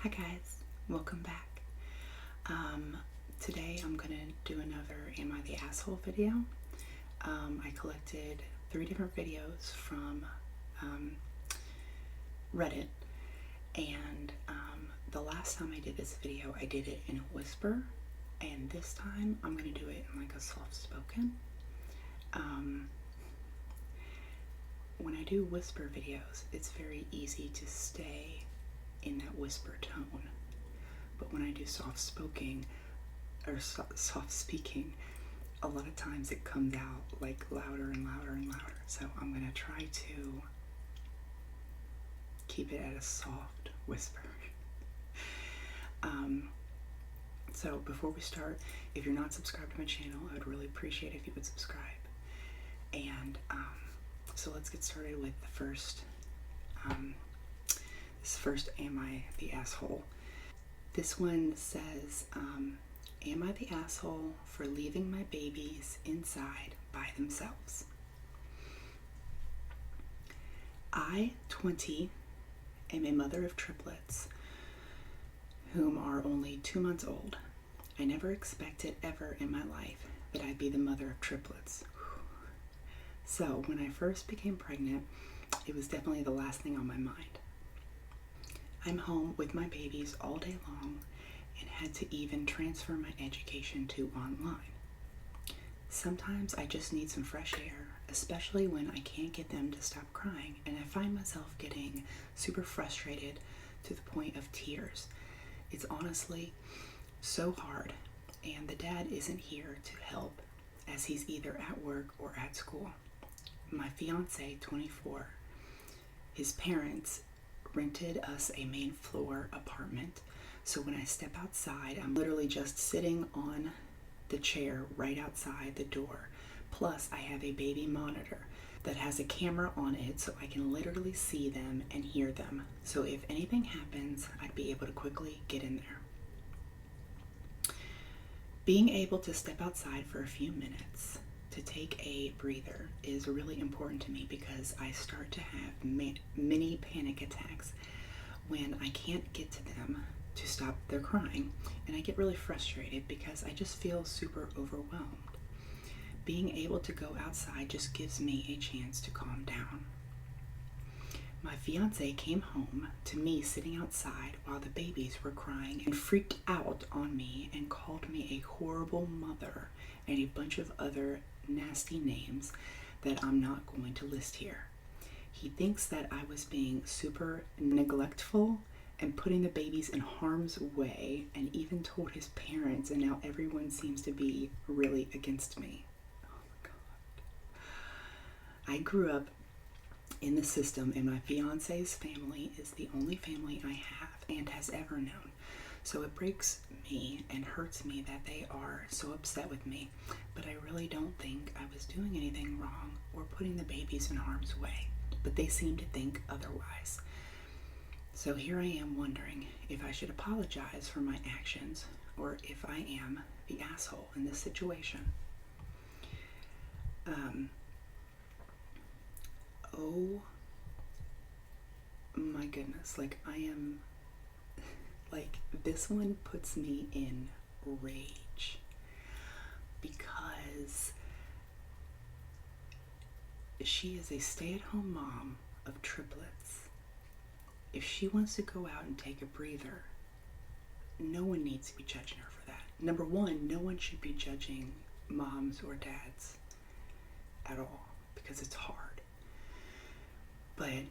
Hi guys, welcome back. Today I'm gonna do another Am I the Asshole video. I collected 3 different videos from Reddit, and the last time I did this video I did it in a whisper, and this time I'm gonna do it in like a soft spoken. When I do whisper videos, it's very easy to stay in that whisper tone, but when I do soft speaking, a lot of times it comes out like louder and louder and louder. So I'm gonna try to keep it at a soft whisper. So before we start, if you're not subscribed to my channel, I would really appreciate if you would subscribe. And so let's get started with the first Am I the Asshole? This one says, am I the asshole for leaving my babies inside by themselves? I, 20, am a mother of triplets whom are only 2 months old. I never expected ever in my life that I'd be the mother of triplets. So when I first became pregnant, it was definitely the last thing on my mind. I'm home with my babies all day long and had to even transfer my education to online. Sometimes I just need some fresh air, especially when I can't get them to stop crying, and I find myself getting super frustrated to the point of tears. It's honestly so hard, and the dad isn't here to help as he's either at work or at school. My fiance, 24, his parents rented us a main floor apartment, so when I step outside, I'm literally just sitting on the chair right outside the door. Plus, I have a baby monitor that has a camera on it, so I can literally see them and hear them. So if anything happens, I'd be able to quickly get in there. Being able to step outside for a few minutes to take a breather is really important to me, because I start to have mini panic attacks when I can't get to them to stop their crying, and I get really frustrated because I just feel super overwhelmed. Being able to go outside just gives me a chance to calm down. My fiance came home to me sitting outside while the babies were crying and freaked out on me and called me a horrible mother and a bunch of other nasty names that I'm not going to list here. He thinks that I was being super neglectful and putting the babies in harm's way, and even told his parents, and now everyone seems to be really against me. Oh my God. I grew up in the system, and my fiance's family is the only family I have and has ever known. So it breaks me and hurts me that they are so upset with me, but I really don't think I was doing anything wrong or putting the babies in harm's way, but they seem to think otherwise. So here I am wondering if I should apologize for my actions or if I am the asshole in this situation. Oh my goodness, like this one puts me in rage, because she is a stay-at-home mom of triplets. If she wants to go out and take a breather, no one needs to be judging her for that. Number one, no one should be judging moms or dads at all, because it's hard. But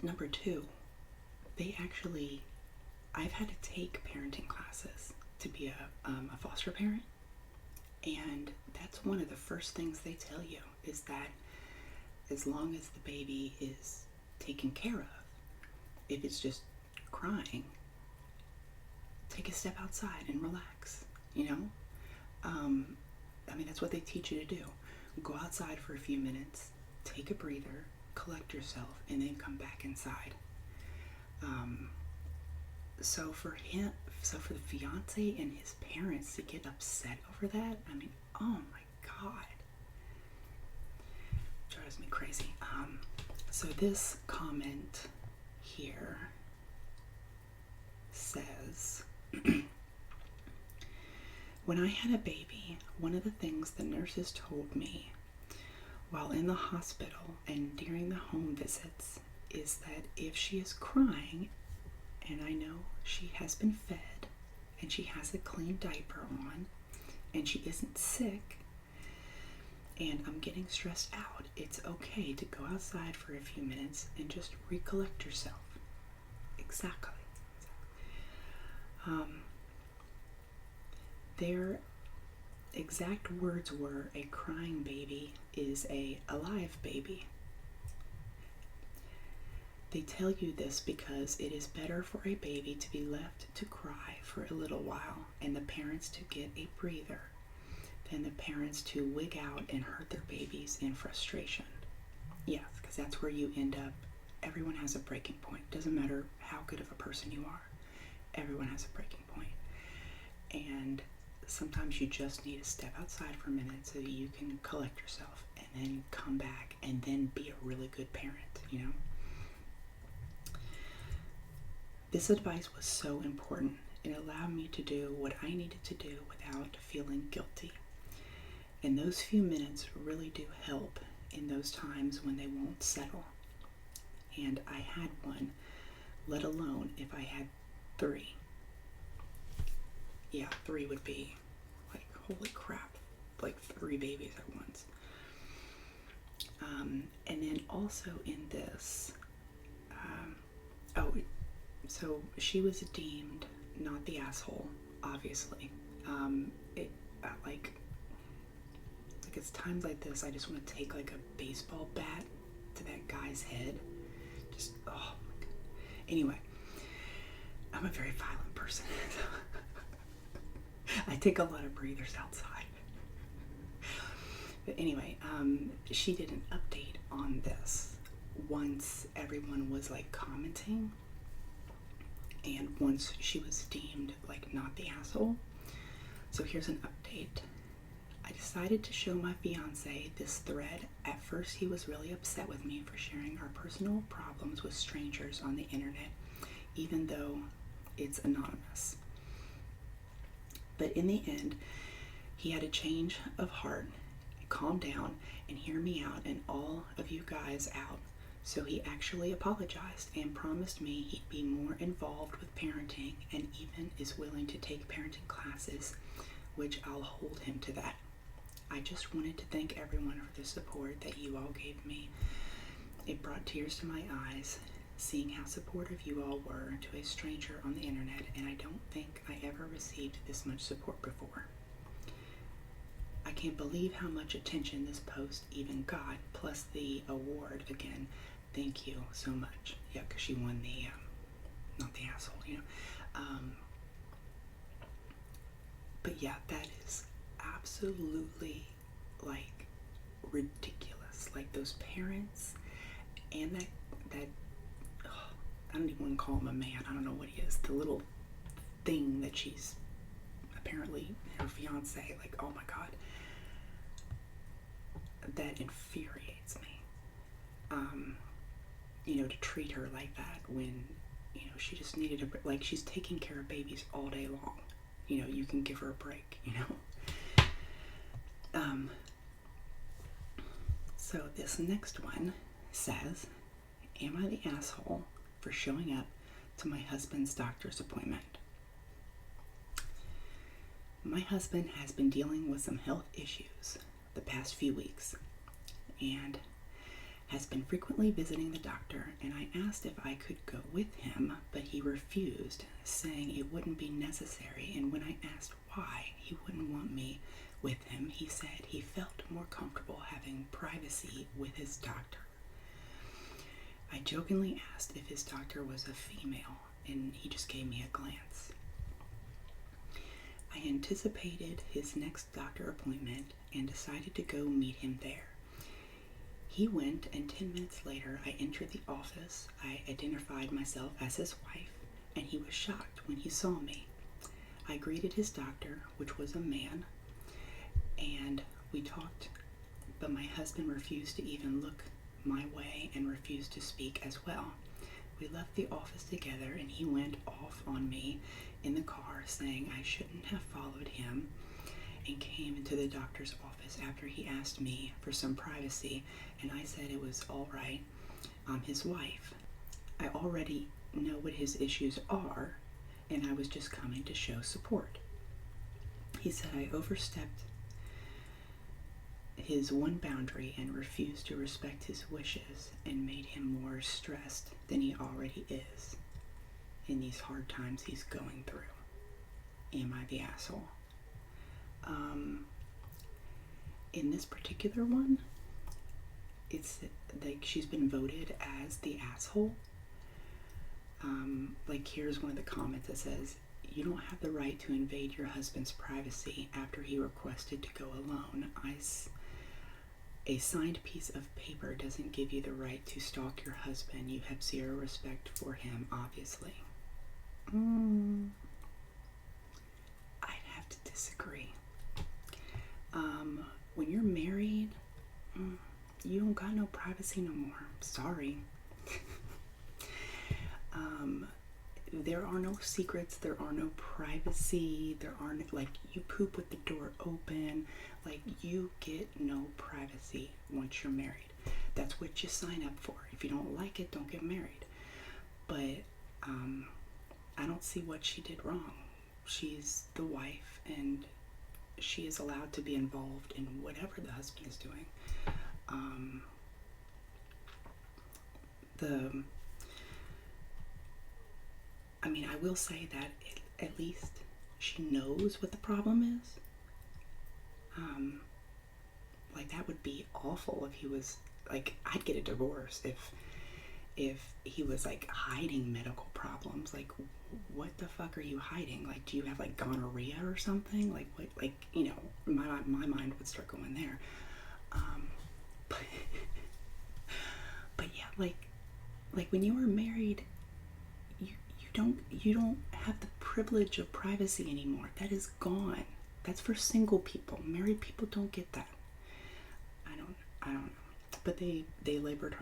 number two, I've had to take parenting classes to be a foster parent, and that's one of the first things they tell you, is that as long as the baby is taken care of, if it's just crying, take a step outside and relax, that's what they teach you to do. Go outside for a few minutes, take a breather, collect yourself, and then come back inside. So for the fiance and his parents to get upset over that, oh my God, drives me crazy. So this comment here is when I had a baby, one of the things the nurses told me while in the hospital and during the home visits is that if she is crying, and I know she has been fed and she has a clean diaper on and she isn't sick and I'm getting stressed out, it's okay to go outside for a few minutes and just recollect yourself. Exactly. Their exact words were, a crying baby is a alive baby. They tell you this because it is better for a baby to be left to cry for a little while and the parents to get a breather than the parents to wig out and hurt their babies in frustration. Yes, because that's where you end up. Everyone has a breaking point. Doesn't matter how good of a person you are. Everyone has a breaking point. And sometimes you just need to step outside for a minute so that you can collect yourself and then come back and then be a really good parent, you know? This advice was so important. It allowed me to do what I needed to do without feeling guilty. And those few minutes really do help in those times when they won't settle. And I had one, let alone if I had 3. Yeah, 3 would be like, holy crap, like 3 babies at once. And then also in this, so she was deemed not the asshole, obviously. Like it's times like this, I just want to take like a baseball bat to that guy's head. Just, oh my God. Anyway, I'm a very violent person. I take a lot of breathers outside. But anyway, she did an update on this once everyone was like commenting, and once she was deemed like not the asshole. So here's an update. I decided to show my fiance this thread. At first he was really upset with me for sharing our personal problems with strangers on the internet, even though it's anonymous. But in the end, he had a change of heart, calm down, and hear me out and all of you guys out. So he actually apologized and promised me he'd be more involved with parenting and even is willing to take parenting classes, which I'll hold him to that. I just wanted to thank everyone for the support that you all gave me. It brought tears to my eyes, seeing how supportive you all were to a stranger on the internet, and I don't think I ever received this much support before. I can't believe how much attention this post even got, plus the award again. Thank you so much. Yeah, because she won the, not the asshole, you know. But yeah, that is absolutely, like, ridiculous. Like, those parents and that I don't even want to call him a man. I don't know what he is. The little thing that she's apparently her fiance. Like, oh my God. That infuriates me. You know, to treat her like that when, you know, she just needed a, like, she's taking care of babies all day long. You know, you can give her a break, you know. So this next one says, am I the asshole for showing up to my husband's doctor's appointment? My husband has been dealing with some health issues the past few weeks and has been frequently visiting the doctor, and I asked if I could go with him, but he refused, saying it wouldn't be necessary, and when I asked why he wouldn't want me with him, he said he felt more comfortable having privacy with his doctor. I jokingly asked if his doctor was a female, and he just gave me a glance. I anticipated his next doctor appointment and decided to go meet him there. He went, and 10 minutes later, I entered the office. I identified myself as his wife, and he was shocked when he saw me. I greeted his doctor, which was a man, and we talked, but my husband refused to even look my way and refused to speak as well. We left the office together, and he went off on me in the car saying I shouldn't have followed him, and came into the doctor's office after he asked me for some privacy, and I said it was all right. I'm his wife. I already know what his issues are, and I was just coming to show support. He said I overstepped his one boundary and refused to respect his wishes and made him more stressed than he already is in these hard times he's going through. Am I the asshole? In this particular one, it's like she's been voted as the asshole. Like here's one of the comments that says, you don't have the right to invade your husband's privacy after he requested to go alone. A signed piece of paper doesn't give you the right to stalk your husband. You have zero respect for him, obviously. I'd have to disagree. When you're married, you don't got no privacy no more. Sorry. There are no secrets, there are no privacy, there aren't, like, you poop with the door open, like, you get no privacy once you're married. That's what you sign up for. If you don't like it, don't get married. But I don't see what she did wrong. She's the wife, and she is allowed to be involved in whatever the husband is doing. I will say that at least she knows what the problem is. Like, that would be awful if he was, like, I'd get a divorce if he was, like, hiding medical problems. Like, what the fuck are you hiding? Like, do you have, like, gonorrhea or something? Like, what, like, you know, my mind would start going there. But yeah, like when you are married, you don't have the privilege of privacy anymore. That is gone. That's for single people. Married people don't get that. I don't know. But they labeled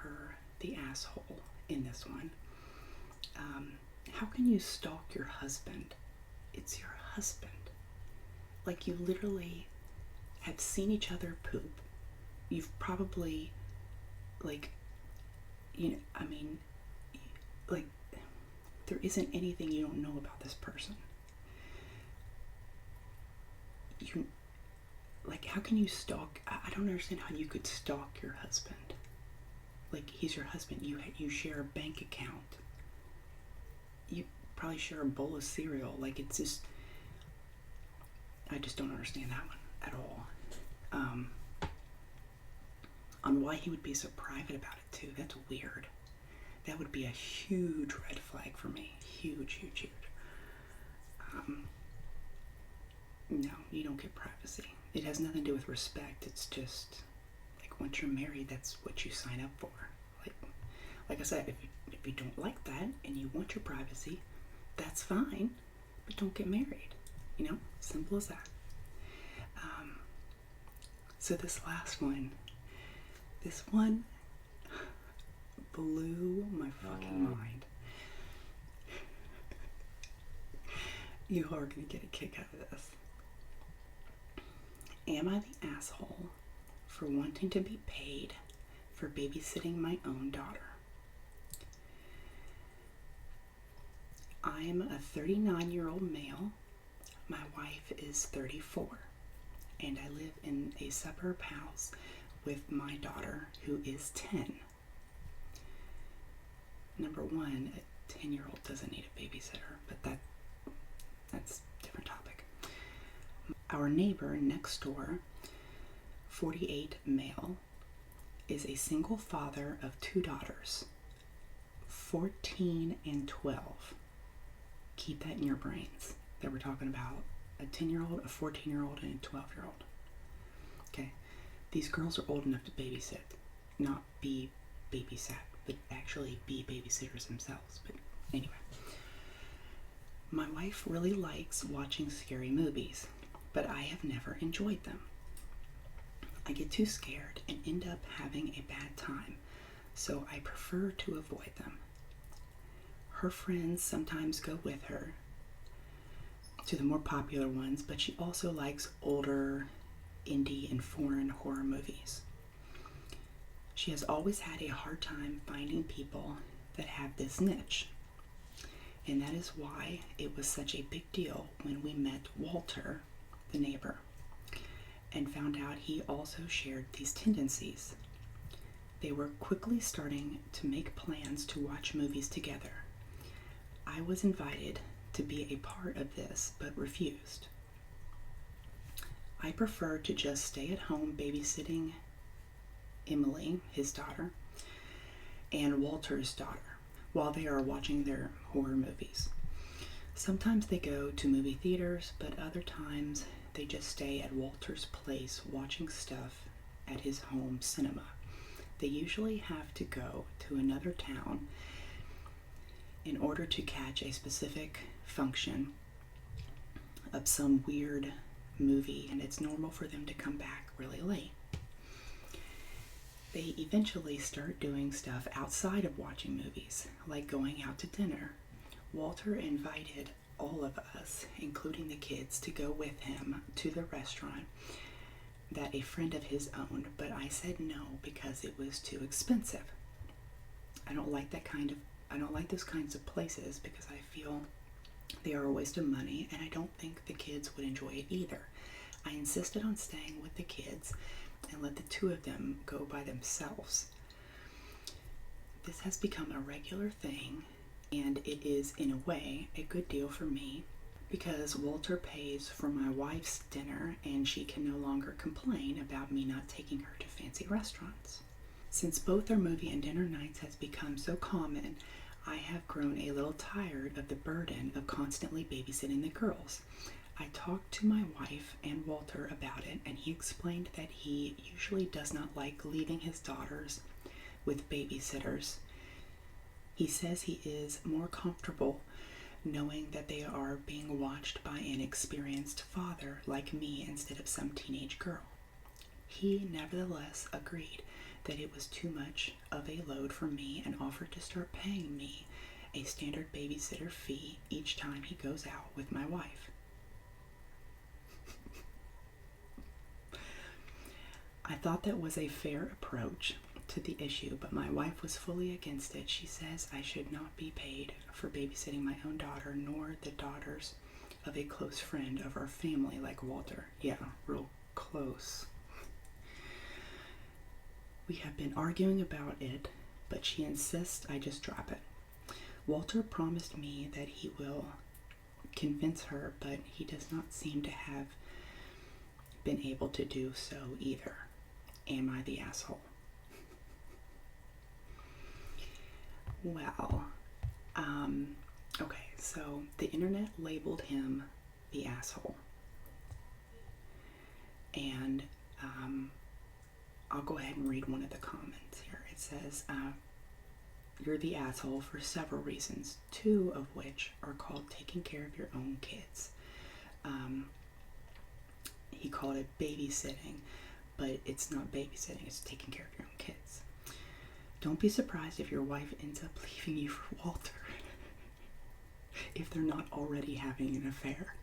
her the asshole in this one. How can you stalk your husband? It's your husband. Like, you literally have seen each other poop. You've probably, like, you know, I mean, like, there isn't anything you don't know about this person. Like, how can you stalk? I don't understand how you could stalk your husband. Like, he's your husband. You share a bank account. You probably share a bowl of cereal. Like, it's just, I just don't understand that one at all. On why he would be so private about it too. That's weird. That would be a huge red flag for me. Huge. No, you don't get privacy. It has nothing to do with respect. It's just, like, once you're married, that's what you sign up for. Like I said, if you don't like that and you want your privacy, that's fine, but don't get married. You know, simple as that. So this last one, blew my fucking mind. You are gonna get a kick out of this. Am I the asshole for wanting to be paid for babysitting my own daughter? I'm a 39-year-old male. My wife is 34, and I live in a suburb house with my daughter, who is 10. Number one, a 10-year-old doesn't need a babysitter, but that's a different topic. Our neighbor next door, 48 male, is a single father of 2 daughters, 14 and 12. Keep that in your brains, that we're talking about a 10-year-old, a 14-year-old, and a 12-year-old. Okay, these girls are old enough to babysit, not be babysat, but actually be babysitters themselves. But anyway, my wife really likes watching scary movies, but I have never enjoyed them. I get too scared and end up having a bad time, so I prefer to avoid them. Her friends sometimes go with her to the more popular ones, but she also likes older indie and foreign horror movies. She has always had a hard time finding people that have this niche, and that is why it was such a big deal when we met Walter, the neighbor, and found out he also shared these tendencies. They were quickly starting to make plans to watch movies together. I was invited to be a part of this, but refused. I prefer to just stay at home babysitting Emily, his daughter, and Walter's daughter while they are watching their horror movies. Sometimes they go to movie theaters, but other times they just stay at Walter's place watching stuff at his home cinema. They usually have to go to another town in order to catch a specific function of some weird movie, and it's normal for them to come back really late. They eventually start doing stuff outside of watching movies, like going out to dinner. Walter invited all of us, including the kids, to go with him to the restaurant that a friend of his owned, but I said no because it was too expensive. I don't like those kinds of places because I feel they are a waste of money, and I don't think the kids would enjoy it either. I insisted on staying with the kids and let the two of them go by themselves. This has become a regular thing, and it is, in a way, a good deal for me because Walter pays for my wife's dinner and she can no longer complain about me not taking her to fancy restaurants. Since both our movie and dinner nights has become so common, I have grown a little tired of the burden of constantly babysitting the girls. I talked to my wife and Walter about it, and he explained that he usually does not like leaving his daughters with babysitters. He says he is more comfortable knowing that they are being watched by an experienced father like me instead of some teenage girl. He nevertheless agreed that it was too much of a load for me and offered to start paying me a standard babysitter fee each time he goes out with my wife. I thought that was a fair approach to the issue, but my wife was fully against it. She says I should not be paid for babysitting my own daughter, nor the daughters of a close friend of our family like Walter. Yeah, real close. We have been arguing about it, but she insists I just drop it. Walter promised me that he will convince her, but he does not seem to have been able to do so either. Am I the asshole? Well, okay, so the internet labeled him the asshole. And I'll go ahead and read one of the comments here. It says, you're the asshole for several reasons, two of which are called taking care of your own kids. He called it babysitting, but it's not babysitting, it's taking care of your own kids. Don't be surprised if your wife ends up leaving you for Walter if they're not already having an affair.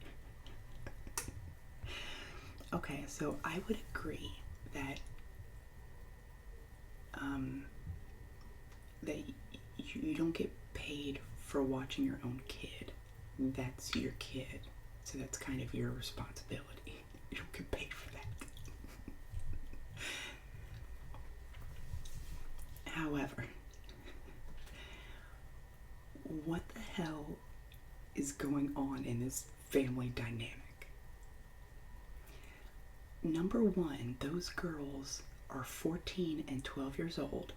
Okay, so I would agree that that you don't get paid for watching your own kid. That's your kid, so that's kind of your responsibility. You don't get paid for that. However, what the hell is going on in this family dynamic? Number one, those girls are 14 and 12 years old,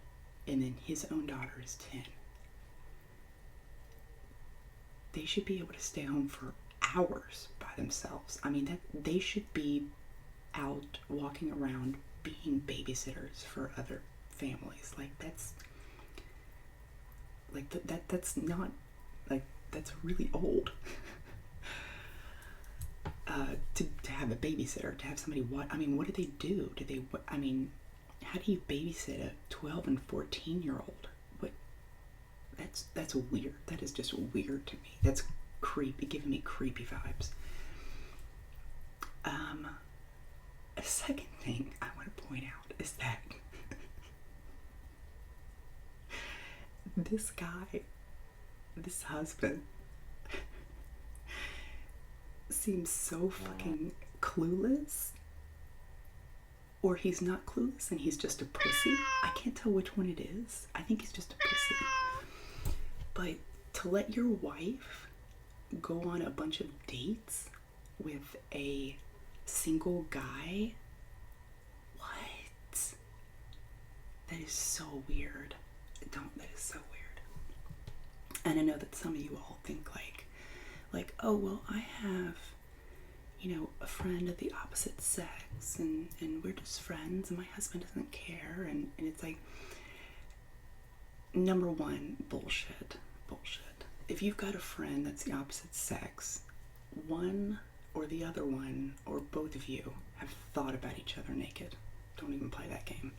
and then his own daughter is 10. They should be able to stay home for hours by themselves. I mean, that they should be out walking around being babysitters for other families. Like that's not like that's really old. To have a babysitter, to have somebody what? I mean, what do they do? I mean, how do you babysit a 12 and 14-year-old? What? That's weird. That is just weird to me. That's creepy, giving me creepy vibes. A second thing I want to point out is that this guy, this husband, seems so fucking clueless. Or he's not clueless and he's just a pussy. I can't tell which one it is. I think he's just a pussy. But to let your wife go on a bunch of dates with a single guy? What? That is so weird. That is so weird. And I know that some of you all think like, oh, well, I have, a friend of the opposite sex and we're just friends and my husband doesn't care. And it's like, number one, bullshit. If you've got a friend that's the opposite sex, one or the other one or both of you have thought about each other naked. Don't even play that game.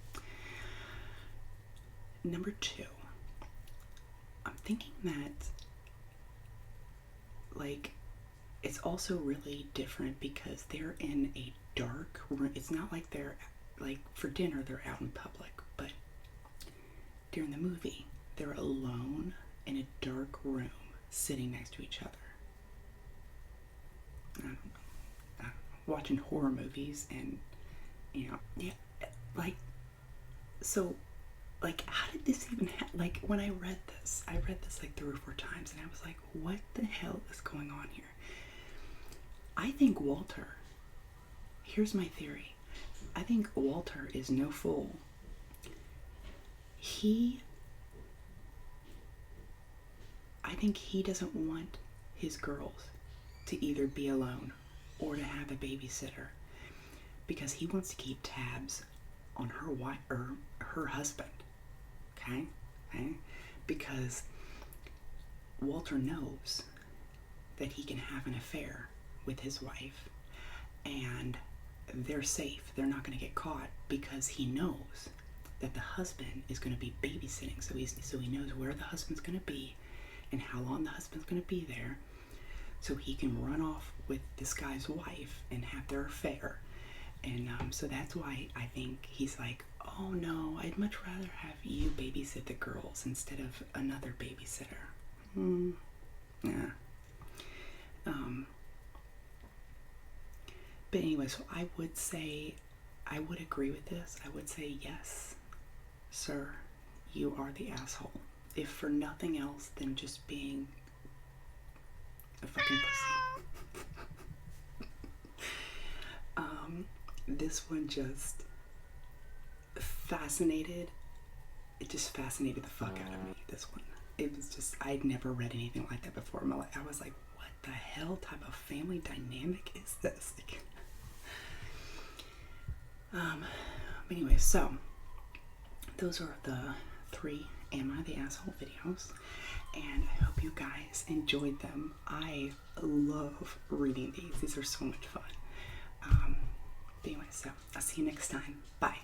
Number two, I'm thinking that it's also really different because they're in a dark room. It's not like they're for dinner they're out in public, but during the movie they're alone in a dark room sitting next to each other. I don't know, watching horror movies and how did this even happen? When I read this 3 or 4 times and I was like, what the hell is going on here? I think Walter, here's my theory. I think Walter is no fool. I think he doesn't want his girls to either be alone or to have a babysitter because he wants to keep tabs on her wife or her husband. Okay? Because Walter knows that he can have an affair with his wife and they're safe. They're not going to get caught because he knows that the husband is going to be babysitting. So he knows where the husband's going to be and how long the husband's going to be there, so he can run off with this guy's wife and have their affair. And so that's why I think he's like, oh no, I'd much rather have you babysit the girls instead of another babysitter. Yeah. But anyway, so I would agree with this. I would say, yes, sir, you are the asshole. If for nothing else than just being a fucking pussy. This one just fascinated the fuck out of me, this one. It was just, I'd never read anything like that before in my life. I was like, what the hell type of family dynamic is this? Anyway, so those are the 3 Am I the Asshole videos, and I hope you guys enjoyed them. I love reading these. These are so much fun. Anyway, so I'll see you next time. Bye.